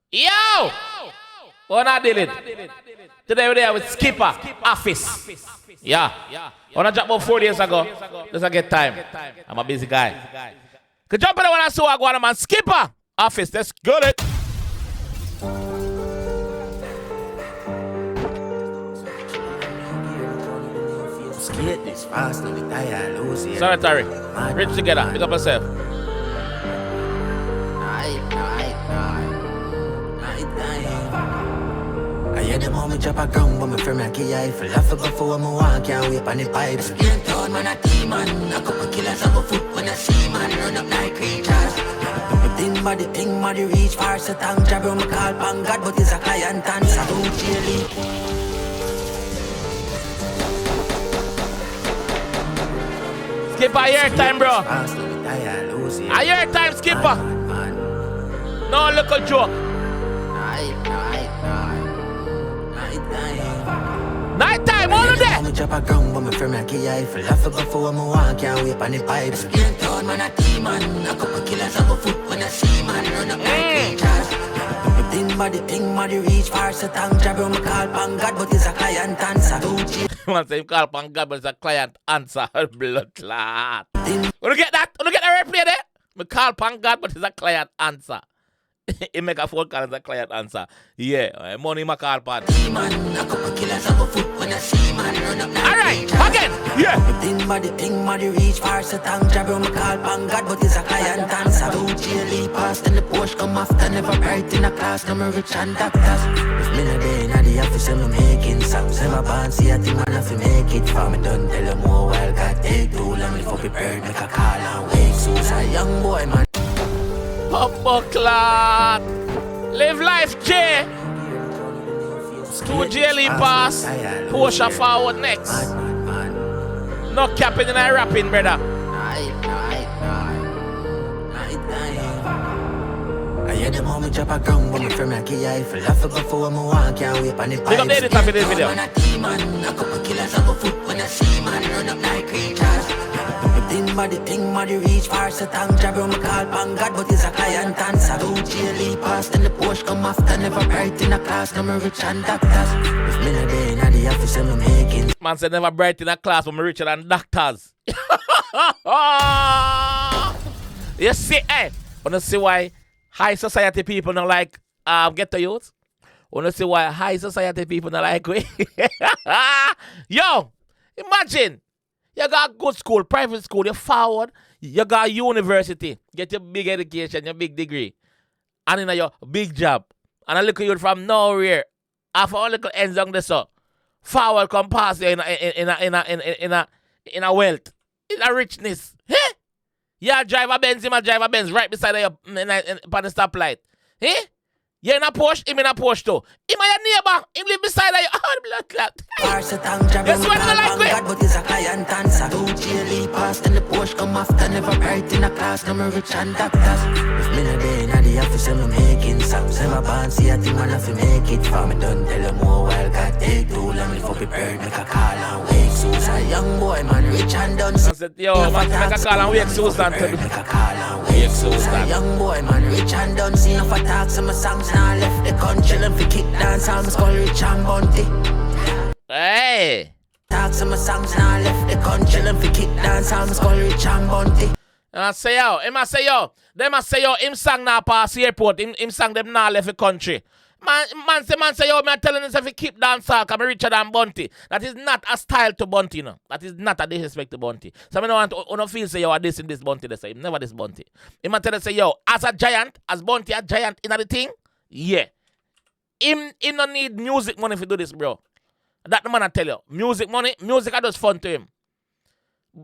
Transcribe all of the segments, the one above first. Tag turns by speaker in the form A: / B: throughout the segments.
A: Yo! What not dealing? Today we're there with Skippa, office. Yeah. When I dropped about 4 days ago, just I get time. I'm a busy guy. Could jump in when I saw I go on, man. Skippa, office. Let's go it. Sanitary. Rich together. Pick up yourself.
B: I hear the moment drop a ground, but my friend I can't Eiffel. I forgot for one more one, can't wait on the pipes. Skin tone, man, a demon. A couple killers on my foot when I see man run up like creatures. The thing body reach far, so thank job on my call, pan God, but it's a client answer. Don't chilly.
A: Skippa, your time, bro. A your time, Skippa. No little joke. Night time, all of that.
B: I'm drop a ground, but my friend I can't Eiffel. I forgot for one more one, can't wait on the pipes. Skin tone, man, a demon. A couple killers on my foot when I see man run up like creatures. The thing body reach far, so thank job on my call, pan God, but it's a client answer. Don't chill.
A: Man say call pan God, but it's a client answer. Blood clot. Wanna get that? Wanna get the replay there? Me call pan God, but it's a client answer. He make a phone call as a client answer. Yeah, money my call pan. Alright, again. Yeah.
B: Thing body reach far, so thank job on my call, pan God, but it's a client answer. Don't chill, past and the Porsche come after, never bright in a class, no me rich and doctors. If me no day in the office, I'm making songs. Never born, see a thing man have to make it for me. Don't tell them more while God take too long. If up prepared, make a call and wake. So it's a young boy, man.
A: Clot. Live life, J. 2 jelly pass. Porsche forward next. No capping and rapping, brother.
B: I hear the moment drop a ground, but my friend I can't Eiffel. I forgot for one more one, can't wait on the pipes.
A: Pick up the editor for this video.
B: A couple killers on my foot when I see man run up like creatures. The thing body reach far, so thank job on my call, pan God, but it's a client answer. Don't chill, past and the Porsche come after, never bright in a class, no me rich and doctors. If me no day in the office, I'm making.
A: Man said never bright in a class, but me richer than doctors. You see, wanna see why high society people don't like get the youth? Wanna see why high society people don't like we? Yo, imagine. You got good school, private school, you're forward, you got university, get your big education, your big degree, and in your big job. And I look at you from nowhere, after all little ends on the so, forward come past you in a wealth, in a richness. Hey? You drive a Benz, him a drive a Benz right beside you on the stoplight. Hey? You in a Porsche, him in a Porsche too. Him and your neighbor, him live beside you. Oh, the blood clot. Yes, what do you like with?
B: But it's a client answer. Don't chill, past and the Porsche come after, never bright in a class, no me rich and doctors. If me no day in the office, I'm making songs. Never born, see a thing man have to make it for me. Don't tell them more while God take too long. If up prepared, make a call and wake. Susan, a young boy, man, rich and done. I
A: said, yo, man, make a call and wake Susan.
B: Make a call and wake. Susan, young boy, man, rich and done. See enough attacks, some songs now left the country. And for kick dance, I'm called rich and bunty.
A: Hey!
B: Talk some songs now left the country. And for kick dance, I'm called rich and bunty.
A: And I say, yo, him I say, yo, them I say, yo, him sang now pass airport, him sang them now left the country. Man say, yo, me telling him if he keep dance, I'm richer than Bunty. That is not a style to Bunty, no. That is not a disrespect to Bunty. So I don't want to feel say, yo, this in this Bunty, they say, never this Bunty. Him I tell him say, yo, as a giant, as Bunty a giant in the thing, yeah. Him don't need music money if you do this, bro. That the man I tell you. Music money, music are just fun to him.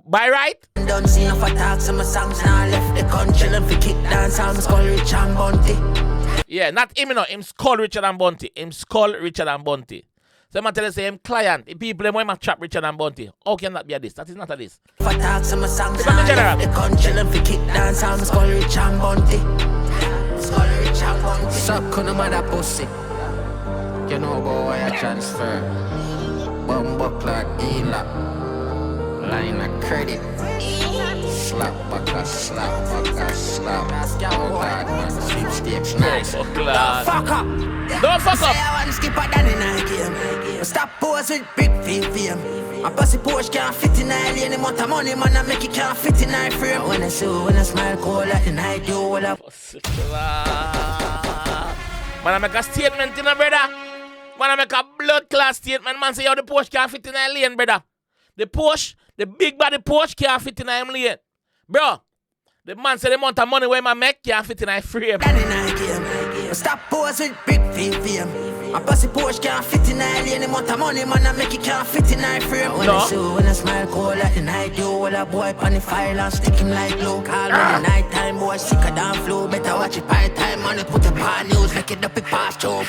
A: By right?
B: Don't see enough attacks, some songs now left the country. And for kick dance, I'm called rich and bunty.
A: Yeah, not him, you know. Him skull richer than Bunty. Him skull richer than Bunty. So I'm tell you, say him client, the people them want trap richer than Bunty. How can that be a this? That is not a this.
B: For talk some songs now left the country. And for kick dance, I'm called rich and bunty. Skull rich and bunty. Suck on the mother pussy. You know about why I transfer. Bumbo clock, E-lock. Line of credit. Slap back, slap back, slap. Oh God, man, sweepstakes nice.
A: Oh, God.
B: Fuck up.
A: Don't fuck up.
B: Say I want Skippa than in a game. Stop pose with big fame. A pussy Porsche can't fit in a lane. The amount of money, man, I make it can't fit in a frame. When I see, when I smile cold like the night, you all up.
A: Man, I make a statement, you know, brother. Man, I make a blood class statement. Man, say, yo, the Porsche can't fit in a lane, brother. The Porsche, the big body Porsche can't fit in a lane. Bro, the man said the amount of money where my make can't fit in a frame.
B: Stop pose with big fame. A pussy Porsche can't fit in a lane. The amount of money, man, I make it can't fit in a frame. When I see, when I smile cold like the night, you all a boy on the fire and stick him like glue. Call me the night time, boy, sicker than flu. Better watch it by time, man, it put the bad news, make it up it past job.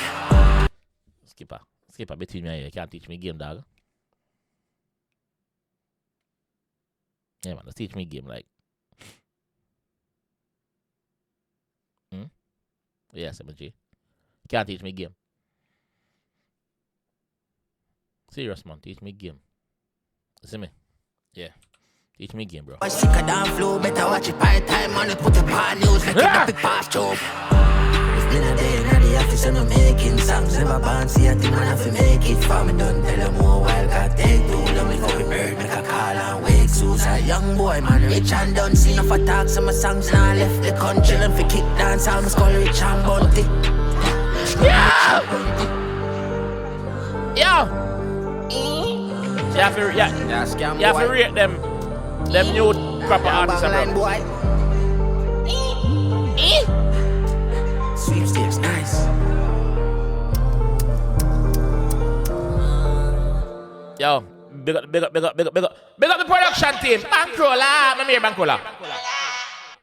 A: Skippa, between me and you can't teach me game, dog. Yeah, man, let's teach me game, like. Yes, MG. Can't teach me game. Serious, man, teach me game. See me? Yeah. Teach me game, bro.
B: Sicker than flu, better watch it by time, man, it put the bad news, make it up it past job. It's been a day in the office and I'm making songs. Never born, see a thing, man, I fi make it. For me done, tell them more wild, got take too long. Me for me bird, make a call and wake. Suits a young boy, man, rich and done. See enough attack, some of songs now left the country. Them fi kick dance, all my skull rich and bunty.
A: Yeah! Yo! You have to rate them new proper artists, bro.
B: Sweepstakes, nice.
A: Yo, big up the production team. Bankrola, I'm here, Bankrola.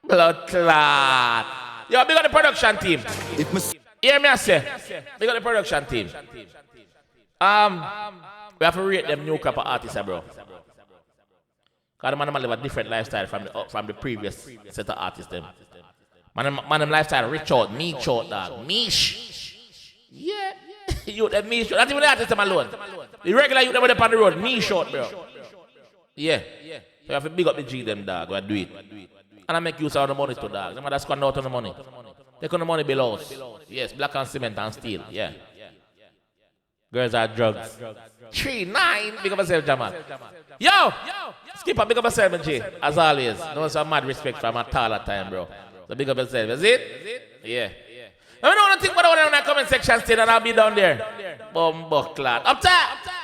A: Blood clot. Yo, big up the production team. Hear me, I say. Big up the production team. We have to rate them new crop of artists, bro. Because the man live a different lifestyle from the previous set of artists. Them. Man, lifestyle rich out, niche out, dog. Niche. Yeah. You them niche. Not even the artists them alone. The regular youth them up on the road, niche out, bro. Yeah. So you have to big up the G them, dog. Go do it. And I make use of the money to, dog. Them that's squander out on the money. Take on the money below us. Yes, black and cement and steel. Yeah. Girls are drugs. 3-9. Big up yourself, Jamal. Yo! Skippa, big up yourself, G. As always. No some mad respect from my taller time, bro. So big up yourself. Is it? Yeah. Let me know what you think about it in the comment section still, and I'll be down there. Bumbo clot. Up top!